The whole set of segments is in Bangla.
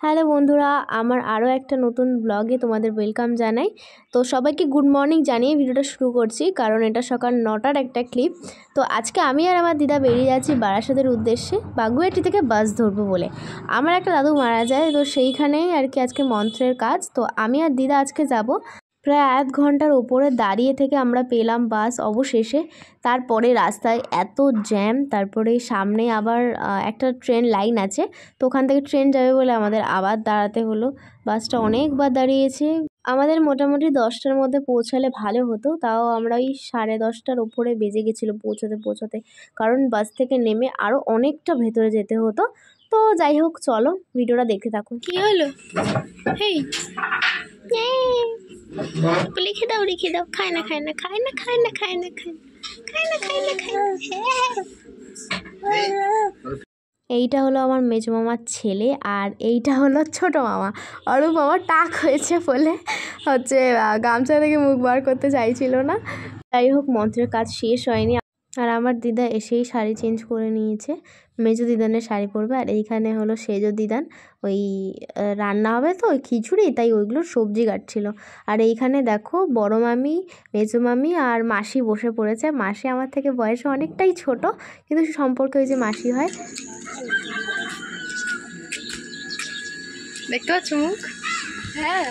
হ্যালো বন্ধুরা, আমার আরও একটা নতুন ব্লগে তোমাদের ওয়েলকাম জানাই। তো সবাইকে গুড মর্নিং জানিয়ে ভিডিওটা শুরু করছি, কারণ এটা সকাল 9টার একটা ক্লিপ। তো আজকে আমি আর আমার দিদা বেরিয়ে যাচ্ছি বারাসাতের উদ্দেশ্যে, বাগুইআটি থেকে বাস ধরবো বলে। আমার একটা দাদু মারা যায়, তো সেইখানেই আর কি আজকে মন্ত্রের কাজ। তো আমি আর দিদা আজকে যাব। প্রায় 1 ঘন্টার ওপরে দাঁড়িয়ে থেকে আমরা পেলাম বাস অবশেষে। তারপরে রাস্তায় এত জ্যাম, তারপরে সামনে আবার একটা ট্রেন লাইন আছে, তো ওখান থেকে ট্রেন যাবে বলে আমাদের আবার দাঁড়াতে হলো। বাসটা অনেকবার দাঁড়িয়েছে। আমাদের মোটামুটি 10টার মধ্যে পৌঁছালে ভালো হতো, তাও আমরা ওই 10:30টার ওপরে বেজে গেছিলো পৌঁছাতে, কারণ বাস থেকে নেমে আরও অনেকটা ভেতরে যেতে হতো। তো যাই হোক, চলো ভিডিওটা দেখতে থাকুন। কি হলো? হেই লিখে দাও, খায় না। এইটা হলো আমার মেজো মামার ছেলে, আর এইটা হলো ছোট মামা। অরূপ মামা টাক হয়েছে বলে হচ্ছে গামছা থেকে মুখ বার করতে চাইছিল না। যাই হোক, মন্ত্রের কাজ শেষ হয়নি, আর আমার দিদা এসেই শাড়ি চেঞ্জ করে নিয়েছে। মেজো দিদানের শাড়ি পরবে, আর এইখানে হলো সেজো দিদান। ওই রান্না হবে তো ওই খিচুড়ি, তাই ওইগুলো সবজি কাটছিল। আর এইখানে দেখো বড় মামি, মেজো মামি আর মাসি বসে পড়েছে। মাসি আমার থেকে বয়সে অনেকটাই ছোট, কিন্তু সম্পর্কে ওই যে মাসি হয়। দেখতে পাচ্ছ মুখ? হ্যাঁ,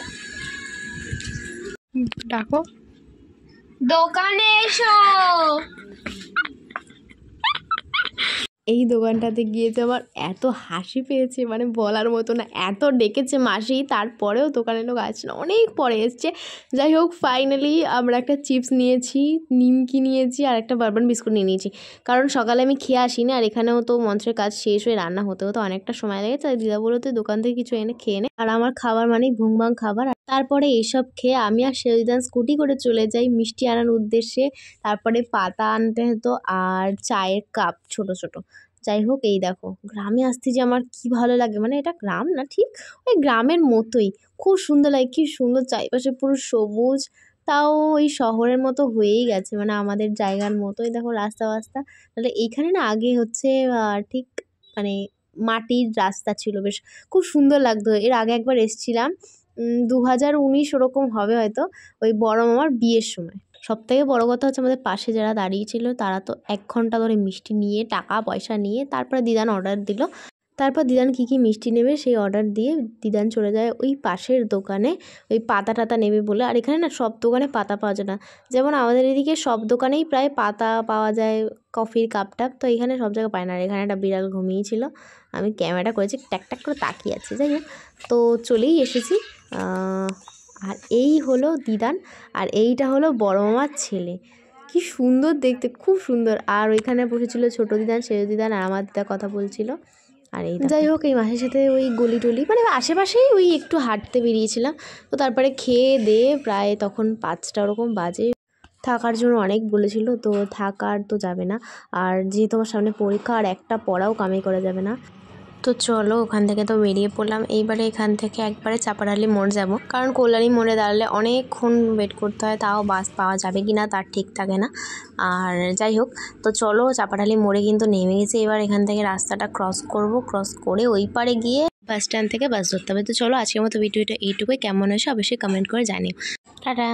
ডাকো দোকানে এসো। এই দোকানটাতে গিয়ে তো আমার এত হাসি পেয়েছে, মানে বলার মতো না। এত ডেকেছে মাসি, তারপরেও দোকানের লোক আসছে না, অনেক পরে এসছে। যাই হোক, ফাইনালি আমরা একটা চিপস নিয়েছি, নিমকি নিয়েছি, আর একটা বারবান বিস্কুট নিয়ে নিয়েছি, কারণ সকালে আমি খেয়ে আসিনি। আর এখানেও তো মন্ত্রের কাজ শেষ হয়ে রান্না হতে হতো অনেকটা সময় লেগেছে। আর দিদা বলতো দোকান থেকে কিছু এনে খেয়ে নে, আর আমার খাবার মানেই ভুংভাং খাবার। তারপরে এইসব খেয়ে আমি আর সেজদান স্কুটি করে চলে যাই মিষ্টি আনার উদ্দেশ্যে। তারপরে পাতা আনতে হতো আর চায়ের কাপ ছোট ছোট। যাই হোক, এই দেখো গ্রামে আসতে যে আমার কি ভালো লাগে, মানে এটা গ্রাম না ঠিক, ওই গ্রামের মতোই খুব সুন্দর লাগে। কি সুন্দর চারিপাশে পুরো সবুজ, তাও ওই শহরের মতো হয়েই গেছে, মানে আমাদের জায়গার মতোই। দেখো রাস্তা তাহলে এইখানে না আগে হচ্ছে ঠিক মানে মাটির রাস্তা ছিল, বেশ খুব সুন্দর লাগতো। এর আগে একবার এসেছিলাম, 2019 ওরকম হবে হয়তো, ওই বড় মামার বিয়ের সময়। সবথেকে বড় কথা হচ্ছে আমাদের পাশে যারা দাঁড়িয়ে ছিল তারা তো 1 ঘন্টা ধরে মিষ্টি নিয়ে, টাকা পয়সা নিয়ে, তারপরে দিদান অর্ডার দিল। তারপর দিদান কী মিষ্টি নেবে সেই অর্ডার দিয়ে দিদান চলে যায় ওই পাশের দোকানে, ওই পাতা টাতা নেবে বলে। আর এখানে না সব দোকানে পাতা পাওয়া যায় না, যেমন আমাদের এদিকে সব দোকানেই প্রায় পাতা পাওয়া যায়, কফির কাপ টাপ, তো এখানে সব জায়গায় পায় না। আর এখানে একটা বিড়াল ঘুমিয়েছিল, আমি ক্যামেরা করেছি, ট্যাক করে তাকিয়ে আছে। যাই হোক, তো চলেই এসেছি। আর এই হলো দিদান, আর এইটা হলো বড় মামার ছেলে। কি সুন্দর দেখতে, খুব সুন্দর। আর ওইখানে বসেছিল ছোটো দিদান, সেজো দিদান, আর আমার দিদা কথা বলছিল। আর এই যাই হোক, এই মাসের সাথে ওই গলি টলি মানে আশেপাশেই ওই একটু হাঁটতে বেরিয়েছিলাম। তো তারপরে খেয়ে দিয়ে প্রায় তখন 5টা ওরকম বাজে। থাকার জন্য অনেক বলেছিল, তো থাকার তো যাবে না, আর যেহেতু আমার সামনে পরীক্ষা, আর একটা পড়াও কামাই করা যাবে না। তো চলো ওখান থেকে তো বেরিয়ে পড়লাম। এইবারে এখান থেকে একবারে চাপাডালি মোড় যাব, কারণ কল্যাণী মোড়ে দাঁড়ালে অনেকক্ষণ ওয়েট করতে হয়, তাও বাস পাওয়া যাবে কি না তার ঠিক থাকে না। আর যাই হোক, তো চলো চাপাডালি মোড়ে কিন্তু নেমে গেছে। এবার এখান থেকে রাস্তাটা ক্রস করব, ক্রস করে ওই পারে গিয়ে বাস স্ট্যান্ড থেকে বাস ধরতে হবে। তো চলো আজকের মতো ভিডিওটা এইটুকুই। কেমন হয়েছে অবশ্যই কমেন্ট করে জানিও। টাটা।